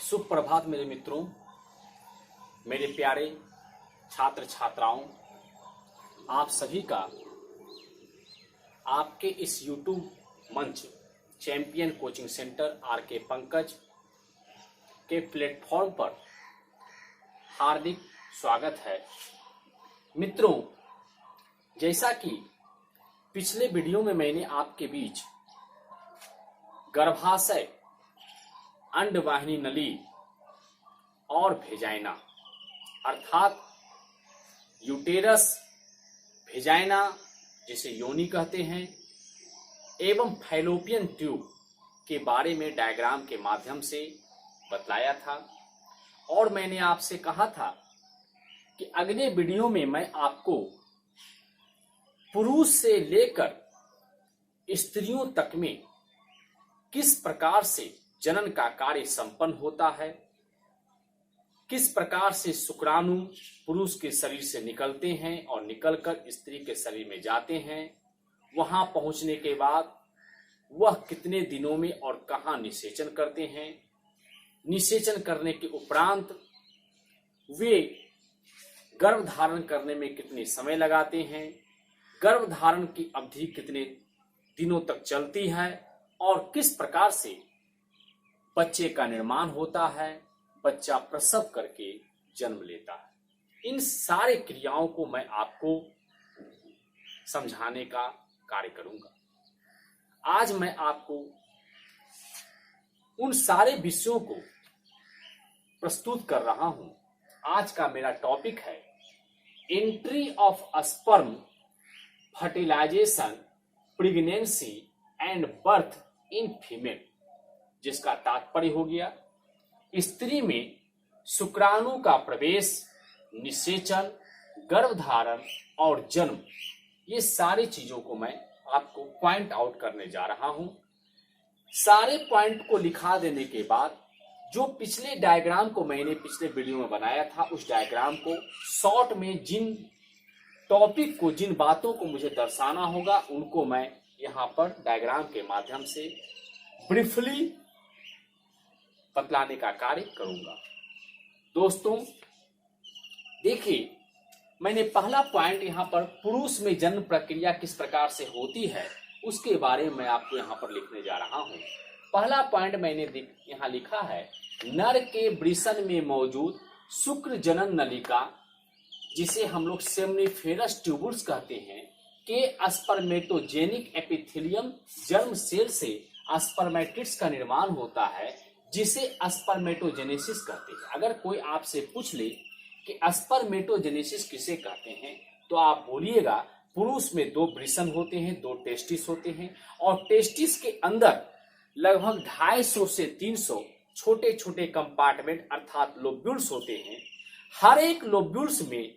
सुप्रभात मेरे मित्रों, मेरे प्यारे छात्र छात्राओं, आप सभी का आपके इस YouTube मंच champion coaching centre RK. Pankaj के प्लेटफॉर्म पर हार्दिक स्वागत है। मित्रों, जैसा कि पिछले वीडियो में मैंने आपके बीच गर्भाशय, अंडवाहिनी नली और वेजाइना अर्थात यूटेरस, वेजाइना जिसे योनि कहते हैं, एवं फैलोपियन ट्यूब के बारे में डायग्राम के माध्यम से बतलाया था और मैंने आपसे कहा था कि अगले वीडियो में मैं आपको पुरुष से लेकर स्त्रियों तक में किस प्रकार से जनन का कार्य संपन्न होता है, किस प्रकार से शुक्राणु पुरुष के शरीर से निकलते हैं और निकलकर स्त्री के शरीर में जाते हैं, वहां पहुंचने के बाद वह कितने दिनों में और कहां निषेचन करते हैं, निषेचन करने के उपरांत वे गर्भ धारण करने में कितने समय लगाते हैं, गर्भ धारण की अवधि कितने दिनों तक चलती है और किस प्रकार से बच्चे का निर्माण होता है, बच्चा प्रसव करके जन्म लेता है। इन सारे क्रियाओं को मैं आपको समझाने का कार्य करूंगा। आज मैं आपको उन सारे विषयों को प्रस्तुत कर रहा हूं। आज का मेरा टॉपिक है entry of sperm, fertilisation, pregnancy and birth in female, जिसका तात्पर्य हो गया स्त्री में शुक्राणु का प्रवेश, निषेचन, गर्भधारण और जन्म। ये सारी चीजों को मैं आपको पॉइंट आउट करने जा रहा हूं। सारे पॉइंट को लिखा देने के बाद जो पिछले डायग्राम को मैंने पिछले वीडियो में बनाया था, उस डायग्राम को शॉर्ट में जिन टॉपिक को, जिन बातों को मुझे दर्शाना होगा, उनको मैं यहां पर डायग्राम के माध्यम से ब्रीफली बतलाने का कार्य करूंगा। दोस्तों देखिए, मैंने पहला पॉइंट यहां पर पुरुष में जन्म प्रक्रिया किस प्रकार से होती है उसके बारे में आपको यहां पर लिखने जा रहा हूं। पहला पॉइंट मैंने यहां लिखा है, नर के वृषण में मौजूद शुक्र जनन नलिका, जिसे हम लोग सेमनीफेरस ट्यूबुल्स कहते हैं, के स्पर्मेटोजेनिक एपिथेलियम जर्म सेल से स्पर्मेटिड्स का निर्माण होता है, जिसे स्पर्मेटोजेनेसिस कहते हैं। अगर कोई आपसे पूछ ले कि स्पर्मेटोजेनेसिस किसे कहते हैं, तो आप बोलिएगा पुरुष में 2 वृषण होते हैं, 2 टेस्टिस होते हैं और टेस्टिस के अंदर लगभग 250 से 300 छोटे छोटे कंपार्टमेंट अर्थात लोब्यूल्स होते हैं। हर एक लोब्यूल्स में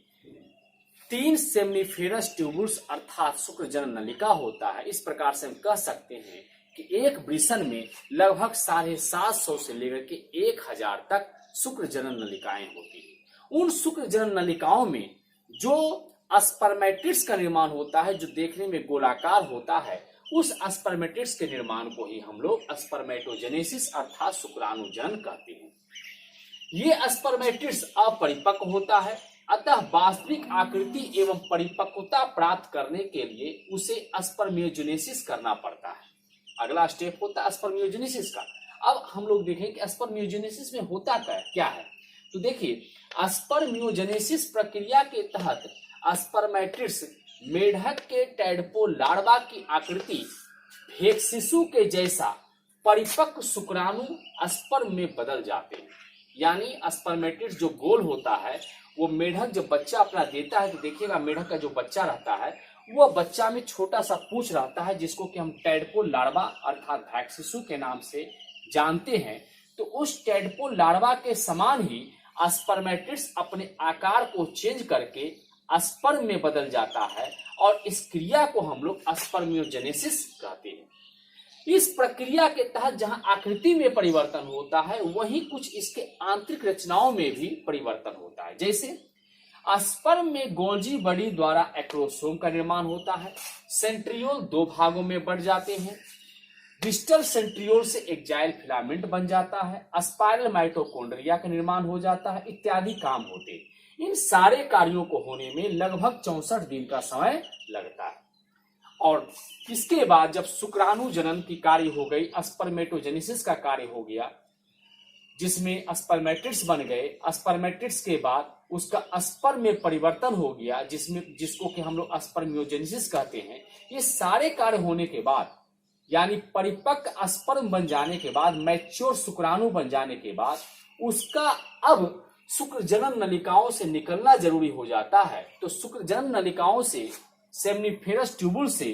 3 सेमनीफेरस ट्यूबुल्स अर्थात शुक्र जनन नलिका होता है। इस प्रकार से हम कह सकते हैं कि एक वृषण में लगभग 750 से लेकर के 1000 तक शुक्र जनन नलिकाएं होती हैं। उन शुक्र जनन नलिकाओं में जो स्पर्मेटिड्स का निर्माण होता है, जो देखने में गोलाकार होता है, उस स्पर्मेटिड्स के निर्माण को ही हम लोग स्पर्मेटोजेनेसिस अर्थात शुक्राणु जनन कहते हैं। ये स्पर्मेटिड्स अपरिपक्व होता है, अतः वास्तविक आकृति एवं परिपक्वता प्राप्त करने के लिए उसे स्पर्मियोजेनेसिस करना पड़ता है। अगला स्टेप होता है स्पर्मियोजेनेसिस का। अब हम लोग देखें कि स्पर्मियोजेनेसिस में होता क्या है। तो देखिए, स्पर्मियोजेनेसिस प्रक्रिया के तहत स्पर्मेटिड्स मेढक के टैडपोल लार्वा की आकृति भेक शिशु के जैसा परिपक्व शुक्राणु स्पर्म में बदल जाते हैं। यानी स्पर्मेटिड्स जो गोल होता है, वो मेढक जब बच्चा अपना देता है तो देखिएगा मेढक का जो बच्चा रहता है, वह बच्चा में छोटा सा पूंछ रहता है, जिसको कि हम टैडपोल लार्वा अर्थात भेक शिशु के नाम से जानते हैं। तो उस टैडपोल लार्वा के समान ही स्पर्मेटिड्स अपने आकार को चेंज करके स्पर्म में बदल जाता है और इस क्रिया को हम लोग स्पर्मियोजेनेसिस कहते हैं। इस प्रक्रिया के तहत जहां आकृति में परिवर्तन होता है, वहीं कुछ इसके आंतरिक रचनाओं में भी परिवर्तन होता है। जैसे स्पर्म में गोल्जी बॉडी द्वारा एक्रोसोम का निर्माण होता है, सेंट्रियोल 2 भागों में बढ़ जाते हैं, डिस्टल सेंट्रियोल से एक जाइल फिलामेंट बन जाता है, स्पाइरल माइटोकॉन्ड्रिया का निर्माण हो जाता है, इत्यादि काम होते हैं। इन सारे कार्यों को होने में लगभग 64 दिन का समय लगता है। और इसके बाद जब शुक्राणु जनन की कार्य हो गई, स्पर्मेटोजेनेसिस का कार्य हो गया, जिसमें स्पर्मेटिड्स बन गए, स्पर्मेटिड्स के बाद उसका स्पर्म में परिवर्तन हो गया, जिसको कि हम लोग स्पर्मियोजेनेसिस कहते हैं। ये सारे कार्य होने के बाद, यानी परिपक्व स्पर्म बन जाने के बाद, मैच्योर शुक्राणु बन जाने के बाद, उसका अब शुक्र जनन नलिकाओं से निकलना जरूरी हो जाता है। तो शुक्र जनन नलिकाओं से, सेमनीफेरस ट्यूबुल से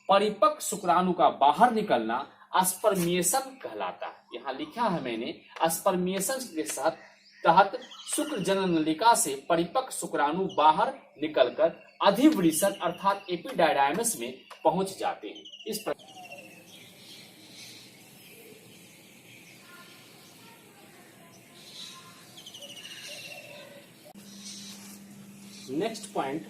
परिपक्व शुक्राणु का बाहर निकलना स्पर्मिएशन कहलाता है। यहाँ लिखा है मैंने, स्पर्मिएशन के तहत शुक्र जनन नलिका से परिपक्व शुक्राणु बाहर निकलकर अधिवृषण अर्थात एपिडायडाइमस में पहुंच जाते हैं। इस प्रकार नेक्स्ट पॉइंट,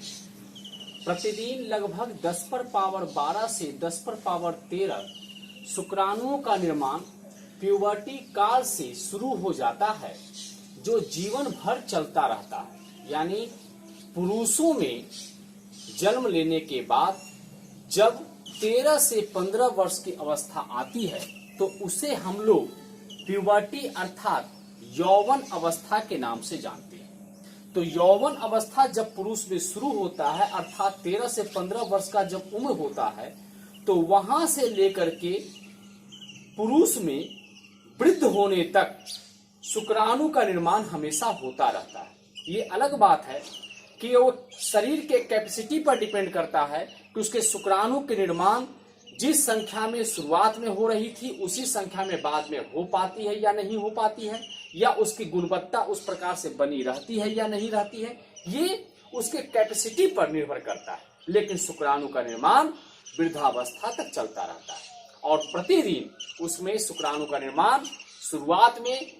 प्रतिदिन लगभग 10 पर पावर 12 से 10 पर पावर 13 शुक्राणुओं का निर्माण प्यूबर्टी काल से शुरू हो जाता है, जो जीवन भर चलता रहता है। यानी पुरुषों में जन्म लेने के बाद जब 13 से 15 वर्ष की अवस्था आती है तो उसे हम लोग प्यूबर्टी अर्थात यौवन अवस्था के नाम से जानते हैं। तो यौवन अवस्था जब पुरुष में शुरू होता है, अर्थात 13 से 15 वर्ष का जब उम्र होता है, तो वहां से लेकर के पुरुष में वृद्ध होने तक शुक्राणु का निर्माण हमेशा होता रहता है। ये अलग बात है कि वो शरीर के कैपेसिटी पर डिपेंड करता है कि उसके शुक्राणु के निर्माण जिस संख्या में शुरुआत में हो रही थी उसी संख्या में बाद में हो पाती है या नहीं हो पाती है, या उसकी गुणवत्ता उस प्रकार से बनी रहती है या नहीं रहती है, ये उसके कैपेसिटी पर निर्भर करता है। लेकिन शुक्राणु का निर्माण वृद्धावस्था तक चलता रहता है और प्रतिदिन उसमें शुक्राणु का निर्माण शुरुआत में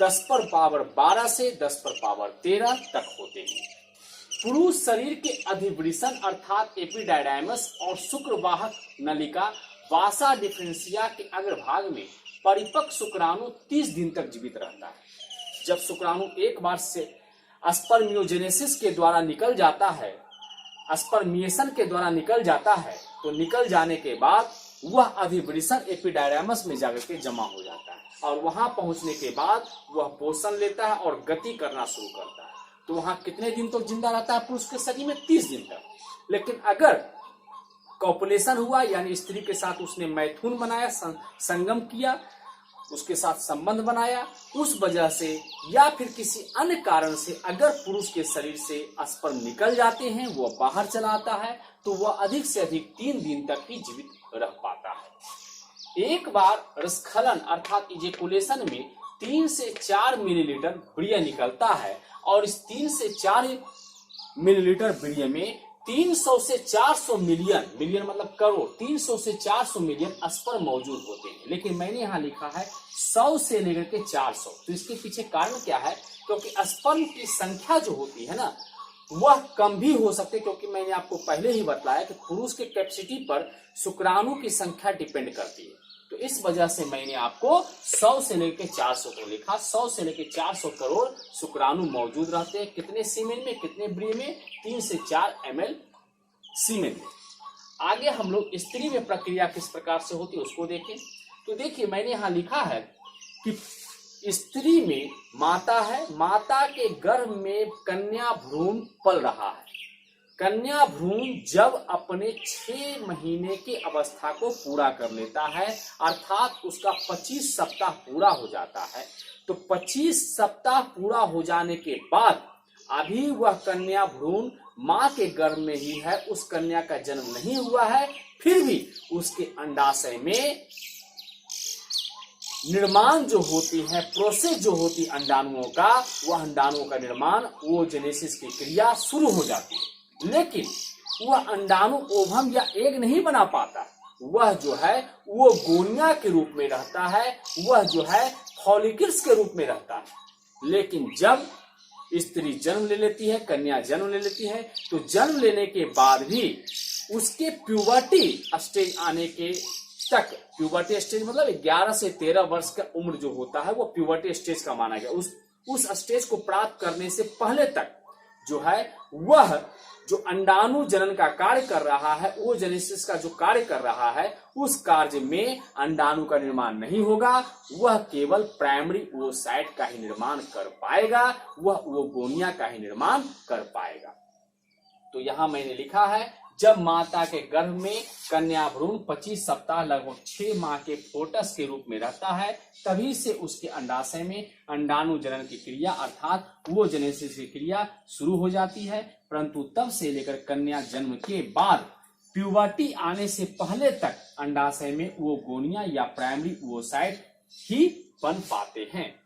10 पर पावर 12 से 10 पर पावर 13 तक होते हैं। पुरुष शरीर के अधिवृषण अर्थात एपिडायडाइमस और शुक्रवाहक नलिका वासा डिफरेंशिया के अग्रभाग में परिपक्व शुक्राणु 30 दिन तक जीवित रहता है। जब शुक्राणु एक बार से स्पर्मियोजेनेसिस के द्वारा निकल जाता है, स्पर्मिएशन के द्वारा निकल जाता है, तो निकल जाने के बाद वह अधिवृषण एपिडायडाइमस में जाकर के जमा हो जाता है और वहां पहुंचने के बाद वह पोषण लेता है और गति करना शुरू करता है। तो वहां कितने दिन तक जिंदा रहता है पुरुष के शरीर में? 30 दिन तक। लेकिन अगर कॉपुलेशन हुआ, यानी स्त्री के साथ उसने मैथुन बनाया, संगम किया, उसके साथ संबंध बनाया, उस वजह से या फिर किसी अन्य कारण से अगर पुरुष के शरीर से स्पर्म निकल जाते हैं, वो बाहर चला आता है, तो वह अधिक से अधिक 3 दिन तक ही जीवित रह पाता है। एक बार रसखलन अर्थात इजेकुलेशन में 3 से 4 मिलीलीटर वीर्य निकलता है और इस 3 से 4 मिलीलीटर वीर्य में 300 से 400 मिलियन, मिलियन मतलब करोड़, 300 से 400 मिलियन स्पर्म मौजूद होते हैं। लेकिन मैंने यहाँ लिखा है 100 से लेकर के 400। तो इसके पीछे कारण क्या है? क्योंकि स्पर्म की संख्या जो होती है ना, वह कम भी हो सकते, क्योंकि मैंने आपको पहले ही बताया कि पुरुष के कैपेसिटी पर शुक्राणु की संख्या डिपेंड करती है। तो इस वजह से मैंने आपको 100 से लेकर 400 को लिखा। 100 से लेकर 400 करोड़ शुक्राणु मौजूद रहते हैं। कितने सीमेन में, कितने वीर्य में? 3 से 4 ml सीमेन में। आगे हम लोग स्त्री में प्रक्रिया किस प्रकार से होती है उसको देखें। तो देखिए मैंने यहाँ लिखा है कि स्त्री में माता है, माता के गर्भ में कन्या भ्रूण पल रहा है। कन्या भ्रूण जब अपने 6 महीने की अवस्था को पूरा कर लेता है, अर्थात उसका 25 सप्ताह पूरा हो जाता है, तो 25 सप्ताह पूरा हो जाने के बाद अभी वह कन्या भ्रूण मां के गर्भ में ही है, उस कन्या का जन्म नहीं हुआ है, फिर भी उसके अंडाशय में निर्माण जो होती है, प्रोसेस जो होती अंडाणुओं का, वह अंडाणुओं का निर्माण, वो जेनेसिस की क्रिया शुरू हो जाती है। लेकिन वह अंडाणु ओवम या एग नहीं बना पाता, वह जो है वो गोनिया के रूप में रहता है, वह जो है फॉलिकल्स के रूप में रहता है। लेकिन जब स्त्री जन्म ले लेती है, कन्या जन्म ले लेती है, तो जन्म लेने के बाद भी उसके प्यूबर्टी स्टेज आने के तक प्यूबर्टी स्टेज मतलब 11 से 13 वर्ष का उम्र जो होता है वो प्यूबर्टी स्टेज का माना गया। उस स्टेज को प्राप्त करने से पहले तक जो है वह जो अंडाणु जनन का कार्य कर रहा है, वो जेनेसिस का जो कार्य कर रहा है, उस कार्य में अंडाणु का निर्माण नहीं होगा, वह केवल प्राइमरी oocyte का ही निर्माण कर पाएगा, वह ओगोनिया का ही निर्माण कर पाएगा। तो यहां मैंने लिखा है जब माता के गर्भ में कन्या भ्रूण 25 सप्ताह लगभग 6 माह के फोटस के रूप में रहता है, तभी से उसके अंडाशय में अंडाणु जनन की क्रिया अर्थात वो जेनेसिस की क्रिया शुरू हो जाती है। परंतु तब से लेकर कन्या जन्म के बाद प्यूबर्टी आने से पहले तक अंडाशय में ओगोनिया या प्राइमरी oocyte ही बन पाते हैं।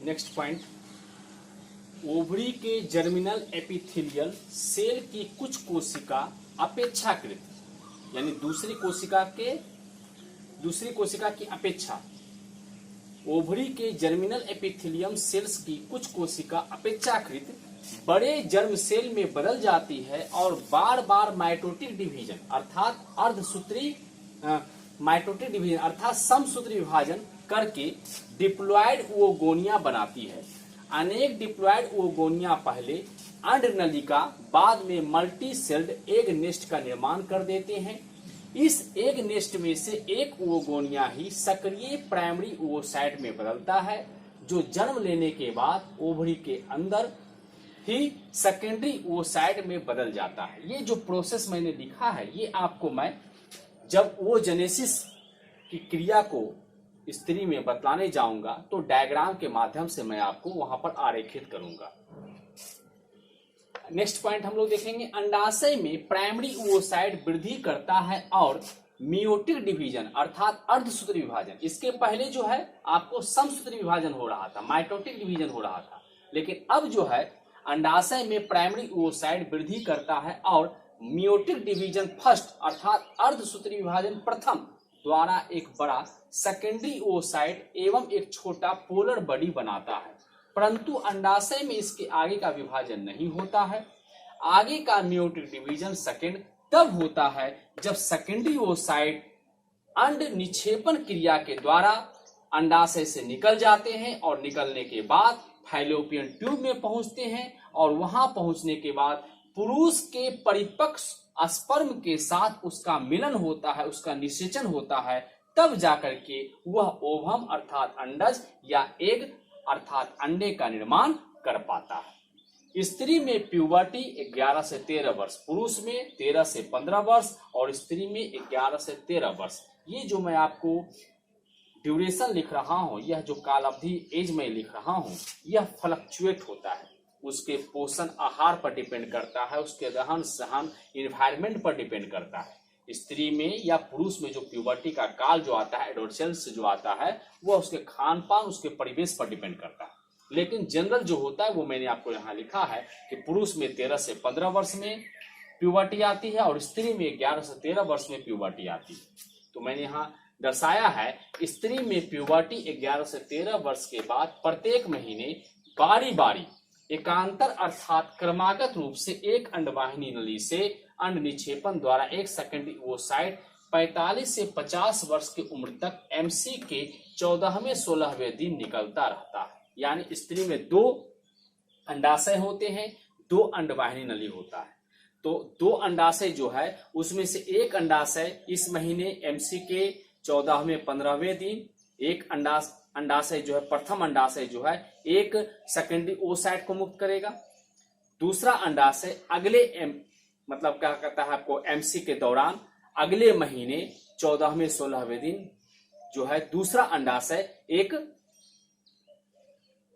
नेक्स्ट पॉइंट, ओवरी के जर्मिनल एपिथेलियल सेल की कुछ कोशिका अपेक्षाकृत यानी दूसरी कोशिका की अपेक्षा ओवरी के जर्मिनल एपिथेलियम सेल्स की कुछ कोशिका अपेक्षाकृत बड़े जर्म सेल में बदल जाती है और बार बार माइटोटिक डिवीजन अर्थात अर्धसूत्री माइटोटिक डिवीजन अर्थात समसूत्री विभाजन करके डिप्लॉयड ओगोनिया बनाती है। अनेक डिप्लॉयड ओगोनिया पहले अंड नलिका बाद में मल्टी सेल्ड एग नेस्ट का निर्माण कर देते हैं। इस एग नेस्ट में से एक ओगोनिया ही सक्रिय प्राइमरी oocyte में बदलता है, जो जन्म लेने के बाद ओवरी के अंदर ही सेकेंडरी oocyte में बदल जाता है। ये जो प्रोसेस मैंने लिखा है ये आपको मैं जब वो जेनेसिस की क्रिया को स्त्री में बतलाने जाऊंगा तो डायग्राम के माध्यम से मैं आपको वहां पर आरेखित करूंगा। नेक्स्ट पॉइंट हम लोग देखेंगे, अंडाशय में प्राइमरी oocyte वृद्धि करता है और मियोटिक डिवीजन अर्थात अर्धसूत्री विभाजन, इसके पहले जो है आपको समसूत्री विभाजन हो रहा था, माइटोटिक डिवीजन हो रहा था, लेकिन अब जो है अंडाशय में प्राइमरी oocyte वृद्धि करता है और मियोटिक डिवीजन फर्स्ट अर्थात अर्धसूत्री विभाजन प्रथम द्वारा एक बड़ा सेकेंडरी oocyte एवं एक छोटा पोलर बॉडी बनाता है। परंतु अंडाशय में इसके आगे का विभाजन नहीं होता है। आगे का मियोटिक डिवीजन सेकेंड तब होता है जब सेकेंडरी oocyte अंड निक्षेपण क्रिया के द्वारा अंडाशय से निकल जाते हैं और निकलने के बाद फैलोपियन ट्यूब में पहुंचते हैं और वहां पहुंचने के बाद पुरुष के परिपक्व स्पर्म के साथ उसका मिलन होता है, उसका निषेचन होता है, तब जाकर के वह ओवम अर्थात अंडज या एग अर्थात अंडे का निर्माण कर पाता है। स्त्री में प्यूबर्टी 11 से 13 वर्ष, पुरुष में 13 से 15 वर्ष और स्त्री में 11 से 13 वर्ष। ये जो मैं आपको ड्यूरेशन लिख रहा हूं, यह जो काल अवधि एज में लिख रहा हूं, यह फ्लक्चुएट होता है, उसके पोषण आहार पर डिपेंड करता है, उसके रहन सहन इन्वायरमेंट पर डिपेंड करता है। स्त्री में या पुरुष में जो प्यूबर्टी का काल जो आता है, एडोलसेंस जो आता है, वह उसके खान पान उसके परिवेश पर डिपेंड करता है। लेकिन जनरल जो होता है वो मैंने आपको यहाँ लिखा है कि पुरुष में 13 से 15 वर्ष में प्यूबर्टी आती है और स्त्री में 11 से 13 वर्ष में प्यूबर्टी आती है। तो मैंने यहाँ दर्शाया है स्त्री में प्यूबर्टी 11 से 13 वर्ष के बाद प्रत्येक महीने बारी बारी एकांतर अर्थात क्रमागत रूप से एक अंडवाहिनी नली से अंड निक्षेपण द्वारा एक सेकेंडरी oocyte 45 से 50 वर्ष की उम्र तक एमसी के 14वें 16वें दिन निकलता रहता है। यानी स्त्री में 2 अंडाशय होते हैं, 2 अंडवाहिनी नली होता है। तो 2 अंडाशय जो है उसमें से एक अंडाशय इस महीने एमसी के 14वें 15वें दिन, एक अंडाशय जो है प्रथम अंडाशय जो है एक सेकेंडरी oocyte को मुक्त करेगा। दूसरा अंडाशय अगले मतलब क्या कहता है आपको एमसी के दौरान अगले महीने 14वें 16वें दिन जो है दूसरा अंडाशय एक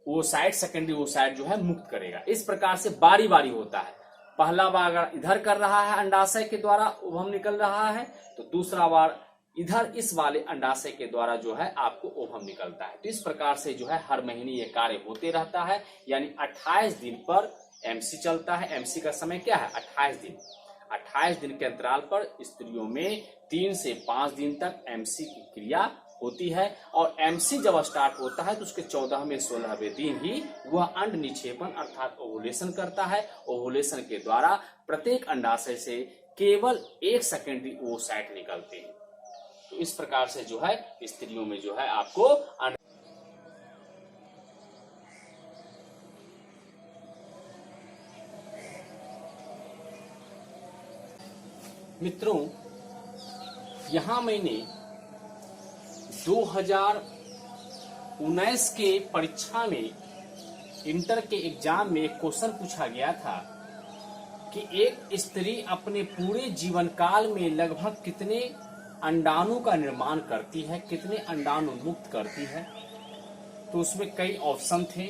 oocyte सेकेंडरी oocyte जो है मुक्त करेगा। इस प्रकार से बारी बारी होता है। पहला बार अगर इधर कर रहा है अंडाशय के द्वारा ओवम निकल रहा है तो दूसरा बार इधर इस वाले अंडाशय के द्वारा जो है आपको ओवम निकलता है। तो इस प्रकार से जो है हर महीने ये कार्य होते रहता है। यानी 28 दिन पर एमसी चलता है। एमसी का समय क्या है 28 दिन। 28 दिन के अंतराल पर स्त्रियों में 3 से 5 दिन तक एमसी की क्रिया होती है और एमसी जब स्टार्ट होता है तो उसके 14वें 16वें दिन ही वह अंड निक्षेपण अर्थात ओवुलेशन करता है। ओवुलेशन के द्वारा प्रत्येक अंडाशय से केवल 1 सेकेंडरी ओवोसाइट निकलते हैं। तो इस प्रकार से जो है स्त्रियों में जो है आपको मित्रों, यहां मैंने 2019 के परीक्षा में इंटर के एग्जाम में एक क्वेश्चन पूछा गया था कि एक स्त्री अपने पूरे जीवन काल में लगभग कितने अंडाणु का निर्माण करती है, कितने अंडाणु मुक्त करती है। तो उसमें कई ऑप्शन थे,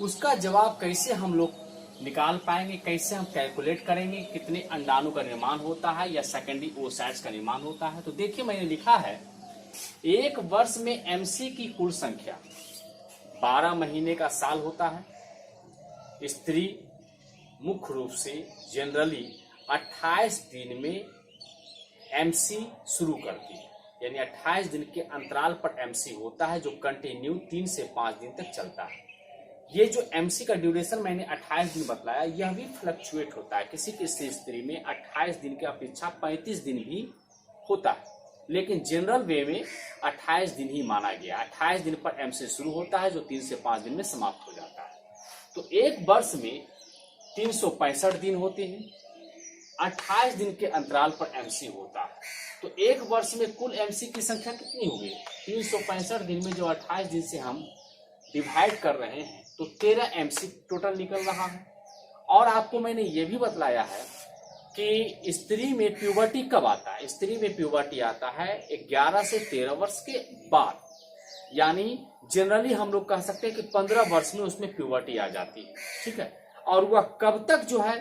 उसका जवाब कैसे हम लोग निकाल पाएंगे, कैसे हम कैलकुलेट करेंगे कितने अंडाणु का निर्माण होता है या सेकेंडरी ओवोसाइट्स का निर्माण होता है। तो देखिए मैंने लिखा है, एक वर्ष में एमसी की कुल संख्या 12 महीने का साल होता है। स्त्री मुख्य रूप से जनरली 28 दिन में एमसी शुरू करती है, यानी 28 दिन के अंतराल पर एमसी होता है जो कंटिन्यू 3 से 5 दिन तक चलता है। ये जो एमसी का ड्यूरेशन मैंने 28 दिन बतलाया, यह भी फ्लक्चुएट होता है। किसी किसी स्त्री में 28 दिन की अपेक्षा 35 दिन भी होता है, लेकिन जनरल वे में 28 दिन ही माना गया। 28 दिन पर एमसी शुरू होता है जो 3 से 5 दिन में समाप्त हो जाता है। तो एक वर्ष में 365 दिन होते हैं, 28 दिन के अंतराल पर एमसी होता है। तो एक वर्ष में कुल एमसी की संख्या कितनी होगी? 365 दिन में जो 28 दिन से हम डिवाइड कर रहे हैं तो 13 एमसी टोटल निकल रहा है। और आपको मैंने ये भी बतलाया है कि स्त्री में प्यूबर्टी कब आता है। स्त्री में प्यूबर्टी आता है 11 से 13 वर्ष के बाद, यानी जनरली हम लोग कह सकते हैं कि 15 वर्ष में उसमें प्यूबर्टी आ जाती है, ठीक है। और वह कब तक जो है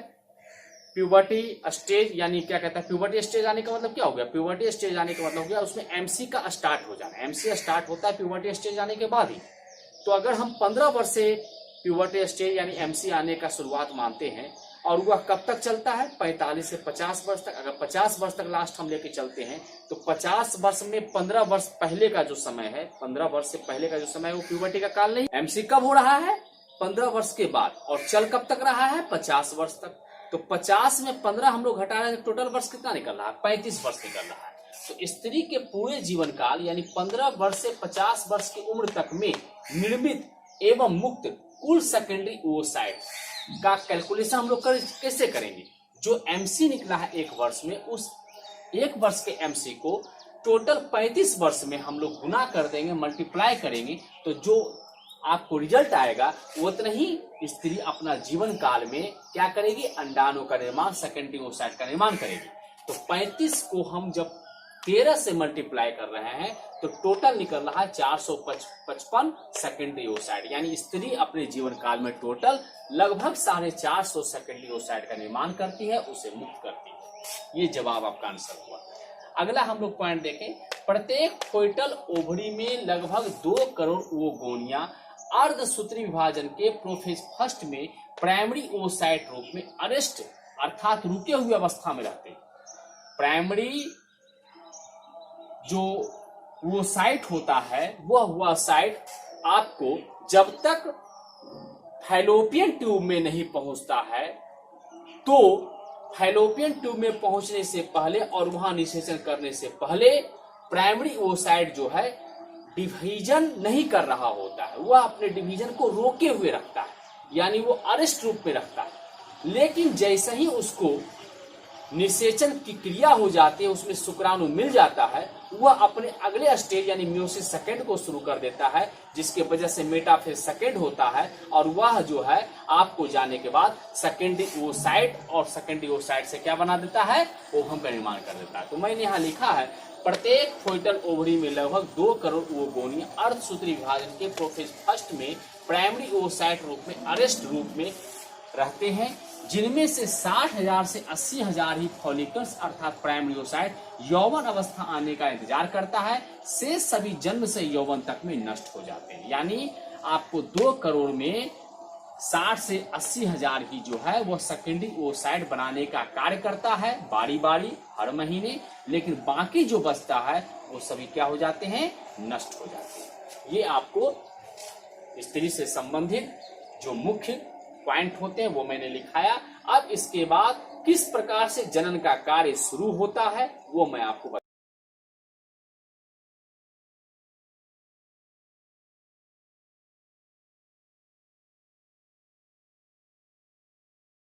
प्यूबर्टी स्टेज, यानी क्या कहता है प्यूबर्टी स्टेज आने का मतलब क्या हो गया? प्यूबर्टी स्टेज आने का मतलब हो गया उसमें एमसी का स्टार्ट हो जाना। एमसी स्टार्ट होता है प्यूबर्टी स्टेज आने के बाद ही। तो अगर हम 15 वर्ष से प्यूबर्टी स्टेज यानी एमसी आने का शुरुआत मानते हैं और वह कब तक चलता है? 45 से 50 वर्ष तक। अगर 50 वर्ष तक लास्ट हम लेके चलते हैं तो 50 वर्ष में 15 वर्ष पहले का जो समय है, 15 वर्ष से पहले का जो समय है वो प्यूबर्टी का काल नहीं। एमसी कब हो रहा है? 15 वर्ष के बाद। और चल कब तक रहा है? 50 वर्ष तक। तो 50 में 15 हम लोग हटा रहे हैं, टोटल वर्ष कितना निकल रहा है? 35 वर्ष निकल रहा है। तो स्त्री के पूरे जीवन काल यानी 15 वर्ष से 50 वर्ष की उम्र तक में निर्मित एवं मुक्त कुल सेकेंडरी ओवोसाइट का कैलकुलेशन हम लोग कैसे करेंगे? जो एमसी निकला है एक वर्ष में, उस एक वर्ष के एमसी को टोटल 35 वर्ष में हम लोग गुना कर देंगे, मल्टीप्लाई करेंगे, तो जो आपको रिजल्ट आएगा उतना ही स्त्री अपना जीवन काल में क्या करेगी? अंडाणु का निर्माण, सेकेंडरी ओवोसाइट का निर्माण करेगी। तो 35 को हम जब 13 से मल्टीप्लाई कर रहे हैं तो टोटल निकल रहा है 455 सेकेंडरी ओवोसाइट, यानी स्त्री अपने जीवन काल में टोटल लगभग 450 सेकेंडरी ओवोसाइट का निर्माण करती है, उसे मुक्त करती है। ये जवाब आपका आंसर हुआ। अगला हम लोग पॉइंट देखें, प्रत्येक फोइटल ओवरी में लगभग 2 करोड़ ओवोगोनिया अर्धसूत्री विभाजन के प्रोफेज फर्स्ट में प्राइमरी ओवोसाइट रूप में अरेस्ट अर्थात रुके हुए अवस्था में रहते हैं। प्राइमरी जो ओवोसाइट होता है वह साइट आपको जब तक फैलोपियन ट्यूब में नहीं पहुंचता है तो फैलोपियन ट्यूब में पहुंचने से पहले और वहां निषेचन करने से पहले प्राइमरी ओवोसाइट जो है डिवीजन नहीं कर रहा होता है, वह अपने डिवीजन को रोके हुए रखता है, यानी वो अरेस्ट रूप में रखता है। लेकिन जैसे ही उसको निषेचन की क्रिया हो जाती है, उसमें शुक्राणु मिल जाता है, वह अपने अगले स्टेज यानी मियोसिस सेकेंड को शुरू कर देता है, जिसके वजह से मेटाफेज सेकेंड होता है और वह जो है आपको जाने के बाद सेकेंडरी ओवोसाइट और सेकेंडरी ओवोसाइट से क्या बना देता है? ओवम का निर्माण कर देता है। तो मैंने यहाँ लिखा है प्रत्येक फोइटल ओवरी में लगभग 2 करोड़ ओवोगोनिया अर्धसूत्री विभाजन के प्रोफेज फर्स्ट में प्राइमरी ओवोसाइट रूप में अरेस्ट रूप में रहते हैं, जिनमें से 60,000 से 80,000 ही फॉलिकल्स अर्थात प्राइमरी ओवोसाइट यौवन अवस्था आने का इंतजार करता है, से सभी जन्म से यौवन तक में नष्ट हो जाते हैं। यानी आपको 2 करोड़ में 60 से 80 हजार की जो है वो सेकेंडरी ओसाइट बनाने का कार्य करता है बारी बारी हर महीने, लेकिन बाकी जो बचता है वो सभी क्या हो जाते हैं, नष्ट हो जाते हैं। ये आपको स्त्री से संबंधित जो मुख्य पॉइंट होते हैं वो मैंने लिखाया। अब इसके बाद किस प्रकार से जनन का कार्य शुरू होता है वो मैं आपको